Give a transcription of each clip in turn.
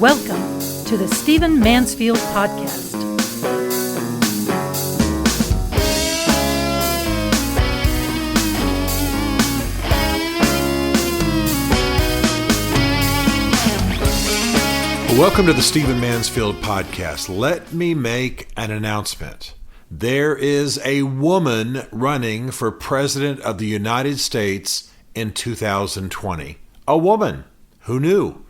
Welcome to the Stephen Mansfield Podcast. Welcome to the Stephen Mansfield Podcast. Let me make an announcement. There is a woman running for President of the United States in 2020. A woman. Who knew?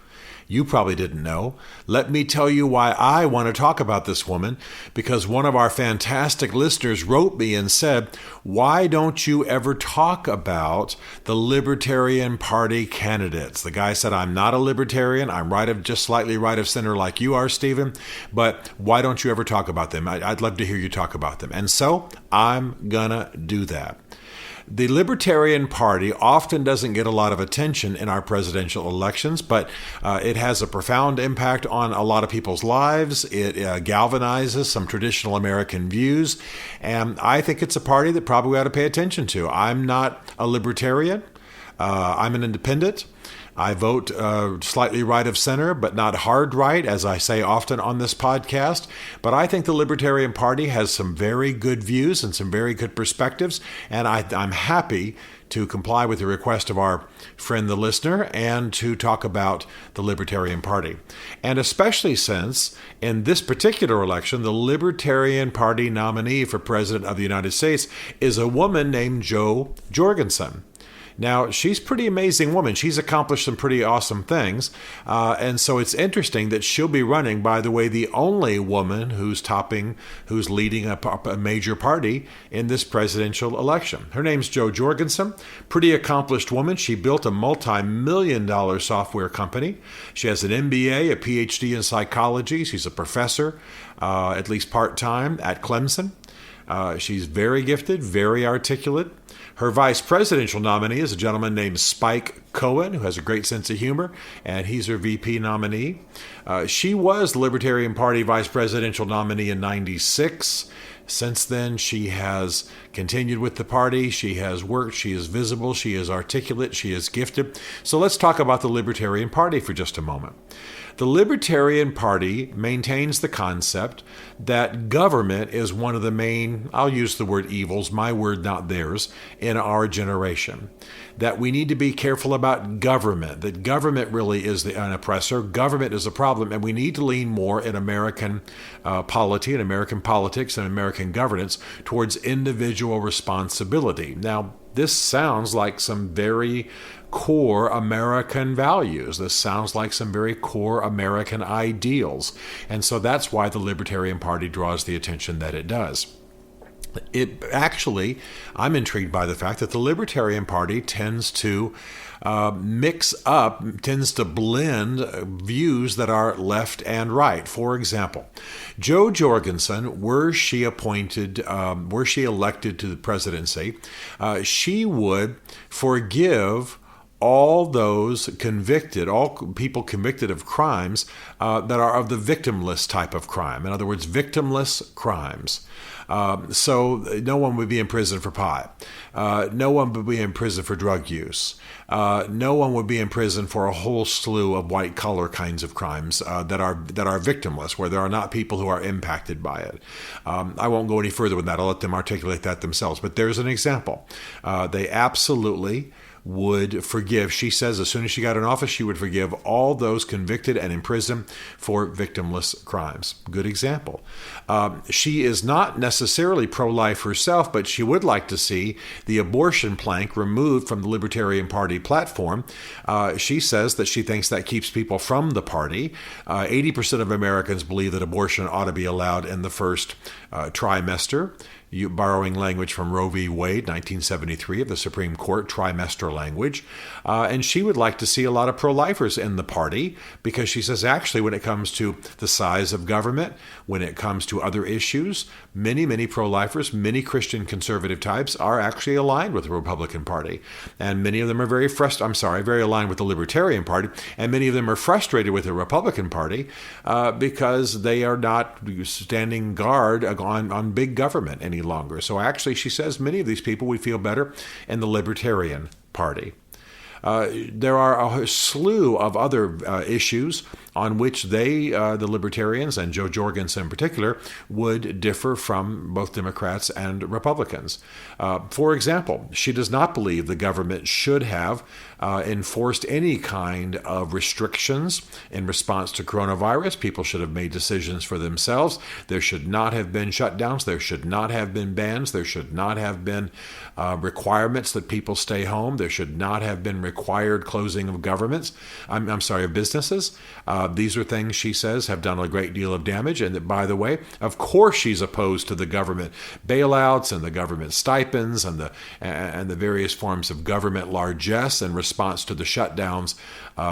You probably didn't know. Let me tell you why I want to talk about this woman, because one of our fantastic listeners wrote me and said, why don't you ever talk about the Libertarian Party candidates? The guy said, I'm not a libertarian. I'm just slightly right of center like you are, Stephen, but why don't you ever talk about them? I'd love to hear you talk about them. And so I'm gonna do that. The Libertarian Party often doesn't get a lot of attention in our presidential elections, but it has a profound impact on a lot of people's lives. It galvanizes some traditional American views, and I think it's a party that probably we ought to pay attention to. I'm not a libertarian. I'm an independent. I vote slightly right of center, but not hard right, as I say often on this podcast. But I think the Libertarian Party has some very good views and some very good perspectives, and I'm happy to comply with the request of our friend, the listener, and to talk about the Libertarian Party. And especially since, in this particular election, the Libertarian Party nominee for President of the United States is a woman named Jo Jorgensen. Now, she's a pretty amazing woman. She's accomplished some pretty awesome things. And so it's interesting that she'll be running, by the way, the only woman who's leading a major party in this presidential election. Her name's Jo Jorgensen, pretty accomplished woman. She built a multi-million-dollar software company. She has an MBA, a PhD in psychology. She's a professor, at least part-time, at Clemson. She's very gifted, very articulate. Her vice presidential nominee is a gentleman named Spike Cohen, who has a great sense of humor, and he's her VP nominee. She was the Libertarian Party vice presidential nominee in '96. Since then, she has continued with the party. She has worked. She is visible. She is articulate. She is gifted. So let's talk about the Libertarian Party for just a moment. The Libertarian Party maintains the concept that government is one of the main, I'll use the word evils, my word, not theirs, in our generation. That we need to be careful about government, that government really is an oppressor, government is a problem, and we need to lean more in American polity and American politics and American governance towards individual responsibility. Now, this sounds like some very core American values. This sounds like some very core American ideals. And so that's why the Libertarian Party draws the attention that it does. I'm intrigued by the fact that the Libertarian Party tends to tends to blend views that are left and right. For example, Jo Jorgensen, were she elected to the presidency, she would forgive all people convicted of crimes that are of the victimless type of crime. In other words, victimless crimes. So no one would be in prison for pot. No one would be in prison for drug use. No one would be in prison for a whole slew of white-collar kinds of crimes that are victimless, where there are not people who are impacted by it. I won't go any further with that. I'll let them articulate that themselves. But there's an example. They absolutely would forgive. She says as soon as she got in office, she would forgive all those convicted and imprisoned for victimless crimes. Good example. She is not necessarily pro-life herself, but she would like to see the abortion plank removed from the Libertarian Party platform. She says that she thinks that keeps people from the party. 80% of Americans believe that abortion ought to be allowed in the first trimester. Borrowing language from Roe v. Wade, 1973, of the Supreme Court, trimester language. And she would like to see a lot of pro-lifers in the party, because she says actually when it comes to the size of government, when it comes to other issues, many pro-lifers, many Christian conservative types are actually aligned with the Republican Party. And many of them are very aligned with the Libertarian Party. And many of them are frustrated with the Republican Party because they are not standing guard on big government any longer. So actually, she says many of these people would feel better in the Libertarian Party. There are a slew of other issues on which the Libertarians, and Jo Jorgensen in particular, would differ from both Democrats and Republicans. For example, she does not believe the government should have enforced any kind of restrictions in response to coronavirus. People should have made decisions for themselves. There should not have been shutdowns. There should not have been bans. There should not have been requirements that people stay home. There should not have been required closing of governments. Of businesses. These are things, she says, have done a great deal of damage. And that, by the way, of course she's opposed to the government bailouts and the government stipends and the various forms of government largesse in response to the shutdowns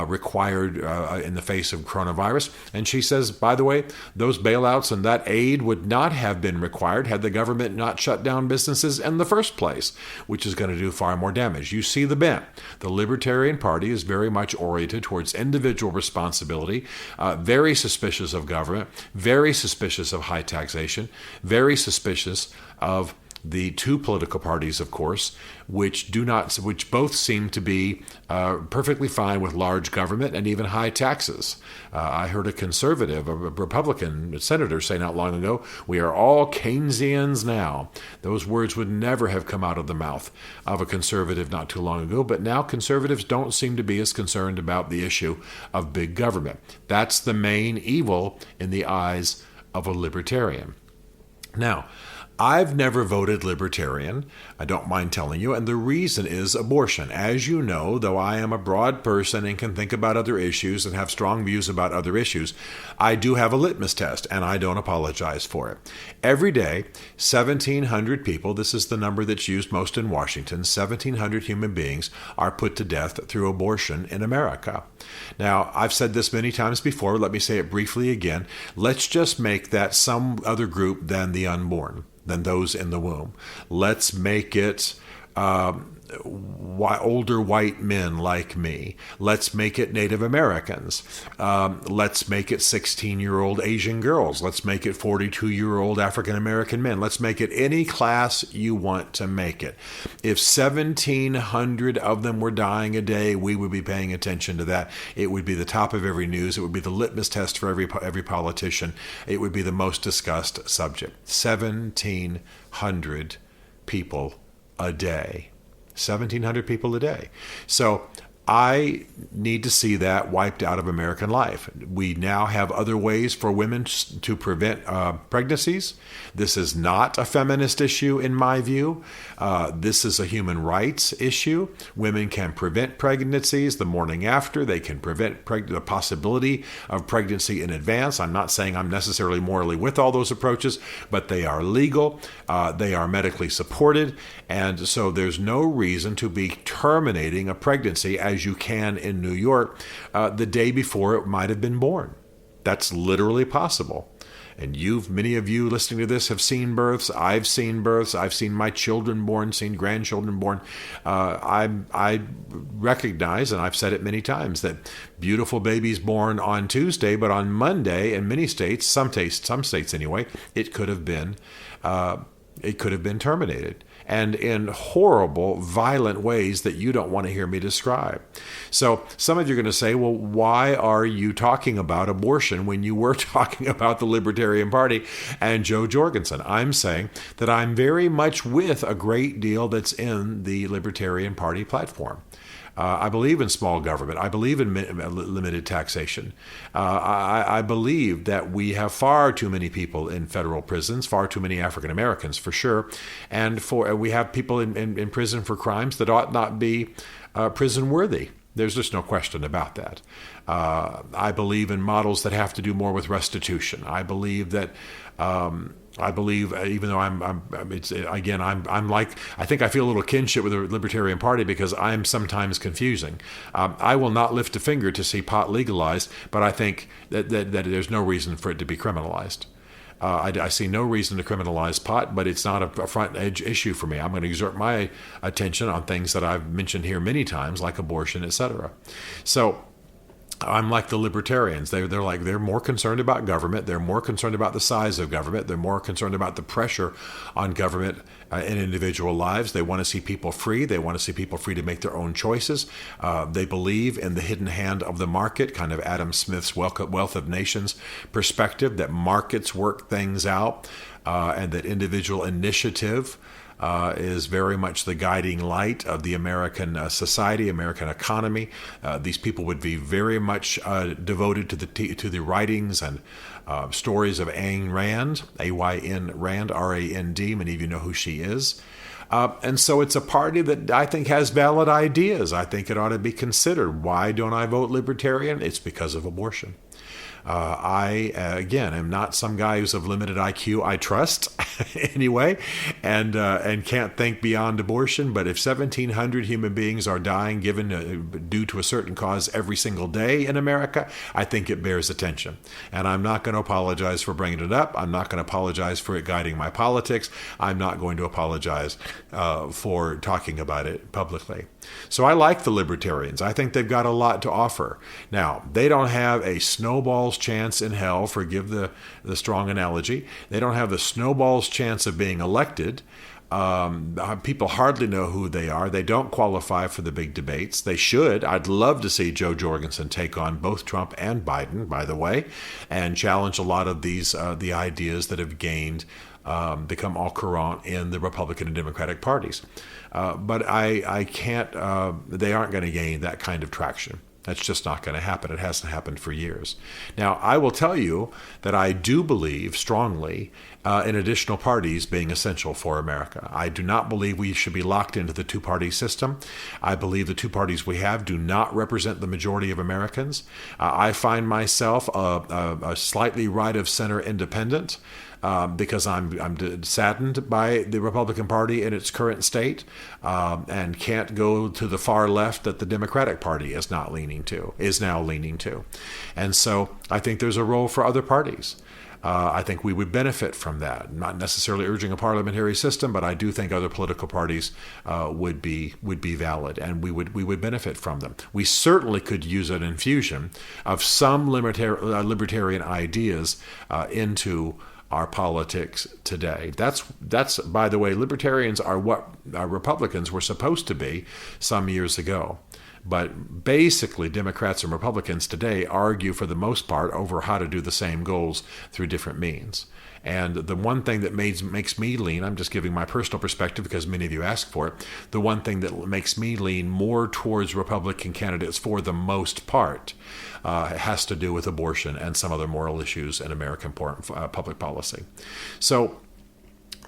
required in the face of coronavirus. And she says, by the way, those bailouts and that aid would not have been required had the government not shut down businesses in the first place, which is going to do far more damage. You see the bent. The Libertarian Party is very much oriented towards individual responsibility, very suspicious of government, very suspicious of high taxation, very suspicious of the two political parties, of course, which both seem to be perfectly fine with large government and even high taxes. I heard a conservative, a Republican senator say not long ago, "We are all Keynesians now." Those words would never have come out of the mouth of a conservative not too long ago, but now conservatives don't seem to be as concerned about the issue of big government. That's the main evil in the eyes of a libertarian. Now, I've never voted Libertarian, I don't mind telling you, and the reason is abortion. As you know, though I am a broad person and can think about other issues and have strong views about other issues, I do have a litmus test, and I don't apologize for it. Every day, 1,700 people, this is the number that's used most in Washington, 1,700 human beings are put to death through abortion in America. Now, I've said this many times before, let me say it briefly again. Let's just make that some other group than the unborn, than those in the womb. Let's make it older white men like me. Let's make it Native Americans. Let's make it 16-year-old Asian girls. Let's make it 42-year-old African American men. Let's make it any class you want to make it. If 1,700 of them were dying a day, we would be paying attention to that. It would be the top of every news. It would be the litmus test for every politician. It would be the most discussed subject. 1,700 people a day. 1,700 people a day. So I need to see that wiped out of American life. We now have other ways for women to prevent pregnancies. This is not a feminist issue in my view. This is a human rights issue. Women can prevent pregnancies the morning after. They can prevent the possibility of pregnancy in advance. I'm not saying I'm necessarily morally with all those approaches, but they are legal. They are medically supported. And so there's no reason to be terminating a pregnancy as you can in New York the day before it might have been born. That's literally possible. And many of you listening to this have seen births. I've seen births. I've seen my children born, seen grandchildren born. I recognize, and I've said it many times, that beautiful babies born on Tuesday, but on Monday in many states, some states anyway, it could have been terminated, and in horrible, violent ways that you don't want to hear me describe. So some of you are going to say, well, why are you talking about abortion when you were talking about the Libertarian Party and Jo Jorgensen? I'm saying that I'm very much with a great deal that's in the Libertarian Party platform. I believe in small government. I believe in limited taxation. I believe that we have far too many people in federal prisons, far too many African Americans for sure, and we have people in prison for crimes that ought not be prison worthy. There's just no question about that. I believe in models that have to do more with restitution. I believe that. Even though I think I feel a little kinship with the Libertarian Party because I'm sometimes confusing. I will not lift a finger to see pot legalized, but I think that there's no reason for it to be criminalized. I see no reason to criminalize pot, but it's not a front edge issue for me. I'm going to exert my attention on things that I've mentioned here many times, like abortion, etc. So I'm like the libertarians. They're more concerned about government. They're more concerned about the size of government. They're more concerned about the pressure on government in individual lives. They want to see people free. They want to see people free to make their own choices. They believe in the hidden hand of the market, kind of Adam Smith's Wealth of Nations perspective, that markets work things out, and that individual initiative is very much the guiding light of the American society, American economy. These people would be very much devoted to the writings and stories of Ayn Rand, A-Y-N Rand, R-A-N-D. Many of you know who she is. And so it's a party that I think has valid ideas. I think it ought to be considered. Why don't I vote Libertarian? It's because of abortion. I, again, am not some guy who's of limited IQ, I trust, anyway, and can't think beyond abortion. But if 1,700 human beings are dying due to a certain cause every single day in America, I think it bears attention. And I'm not going to apologize for bringing it up. I'm not going to apologize for it guiding my politics. I'm not going to apologize for talking about it publicly. So I like the Libertarians. I think they've got a lot to offer. Now, they don't have a snowball's chance in hell, forgive the strong analogy. They don't have the snowball's chance of being elected. People hardly know who they are. They don't qualify for the big debates. They should. I'd love to see Jo Jorgensen take on both Trump and Biden, by the way, and challenge a lot of these the ideas that have become au courant in the Republican and Democratic parties. But I can't, they aren't going to gain that kind of traction. That's just not going to happen. It hasn't happened for years. Now, I will tell you that I do believe strongly in additional parties being essential for America. I do not believe we should be locked into the two-party system. I believe the two parties we have do not represent the majority of Americans. I find myself a slightly right-of-center independent. Because I'm saddened by the Republican Party in its current state, and can't go to the far left that the Democratic Party is now leaning to. And so I think there's a role for other parties. I think we would benefit from that. I'm not necessarily urging a parliamentary system, but I do think other political parties would be valid, and we would benefit from them. We certainly could use an infusion of some libertarian ideas into our politics today. That's by the way, libertarians are what Republicans were supposed to be some years ago. But basically, Democrats and Republicans today argue for the most part over how to do the same goals through different means. And the one thing that makes me lean, I'm just giving my personal perspective because many of you asked for it, the one thing that makes me lean more towards Republican candidates for the most part has to do with abortion and some other moral issues in American public policy. So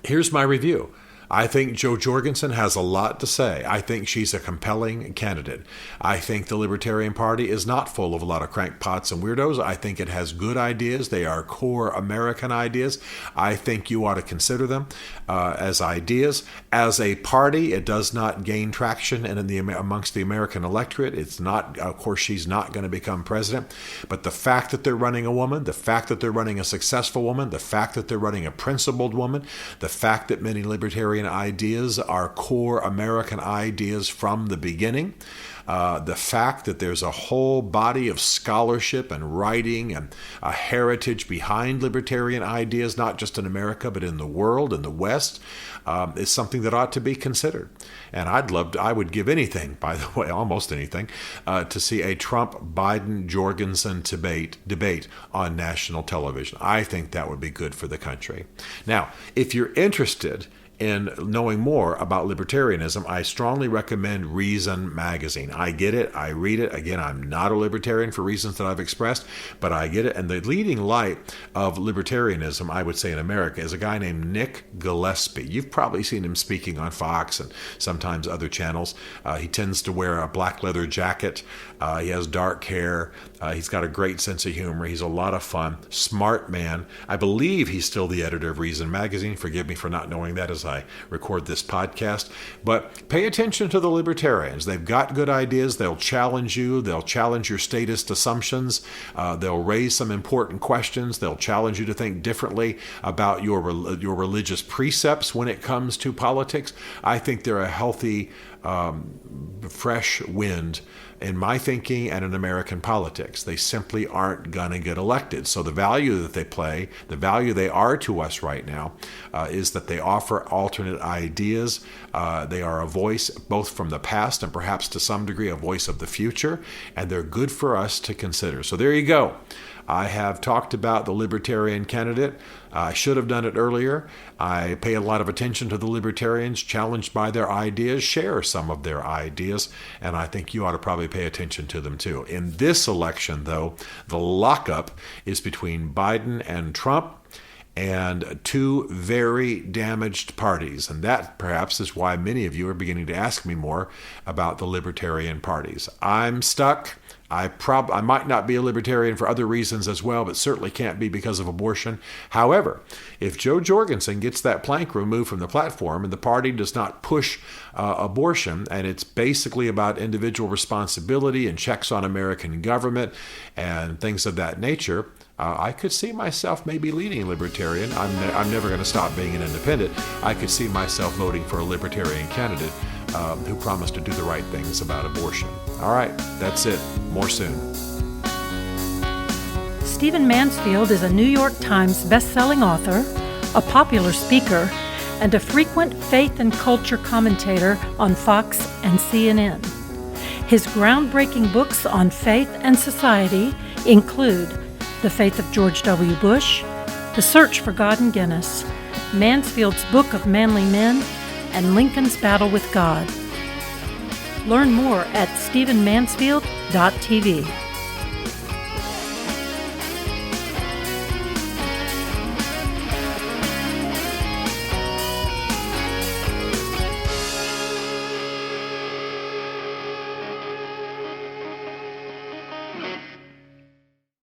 here's my review. I think Jo Jorgensen has a lot to say. I think she's a compelling candidate. I think the Libertarian Party is not full of a lot of crankpots and weirdos. I think it has good ideas. They are core American ideas. I think you ought to consider them as ideas. As a party, it does not gain traction amongst the American electorate. It's not, of course, she's not going to become president. But the fact that they're running a woman, the fact that they're running a successful woman, the fact that they're running a principled woman, the fact that many libertarian ideas are core American ideas from the beginning. The fact that there's a whole body of scholarship and writing and a heritage behind libertarian ideas, not just in America, but in the world, in the West, is something that ought to be considered. And I would give anything, by the way, almost anything, to see a Trump-Biden-Jorgensen debate on national television. I think that would be good for the country. Now, if you're interested in knowing more about libertarianism, I strongly recommend Reason Magazine. I get it. I read it. Again, I'm not a libertarian for reasons that I've expressed, but I get it. And the leading light of libertarianism, I would say in America, is a guy named Nick Gillespie. You've probably seen him speaking on Fox and sometimes other channels. He tends to wear a black leather jacket. He has dark hair. He's got a great sense of humor. He's a lot of fun. Smart man. I believe he's still the editor of Reason Magazine. Forgive me for not knowing that as I record this podcast. But pay attention to the libertarians. They've got good ideas. They'll challenge you. They'll challenge your statist assumptions. They'll raise some important questions. They'll challenge you to think differently about your religious precepts when it comes to politics. I think they're a healthy fresh wind in my thinking and in American politics. They simply aren't going to get elected. So the value that they play, the value they are to us right now, is that they offer alternate ideas. They are a voice both from the past and perhaps to some degree a voice of the future, and they're good for us to consider. So there you go. I have talked about the Libertarian candidate. I should have done it earlier. I pay a lot of attention to the Libertarians, challenged by their ideas, share some of their ideas, and I think you ought to probably pay attention to them too. In this election, though, the lockup is between Biden and Trump, and two very damaged parties. And that perhaps is why many of you are beginning to ask me more about the Libertarian parties. I'm stuck. I might not be a libertarian for other reasons as well, but certainly can't be because of abortion. However, if Jo Jorgensen gets that plank removed from the platform and the party does not push abortion, and it's basically about individual responsibility and checks on American government and things of that nature, I could see myself maybe leading libertarian. I'm never going to stop being an independent. I could see myself voting for a libertarian candidate who promised to do the right things about abortion. All right, that's it. More soon. Stephen Mansfield is a New York Times best-selling author, a popular speaker, and a frequent faith and culture commentator on Fox and CNN. His groundbreaking books on faith and society include The Faith of George W. Bush, The Search for God in Guinness, Mansfield's Book of Manly Men, and Lincoln's Battle with God. Learn more at stephenmansfield.tv.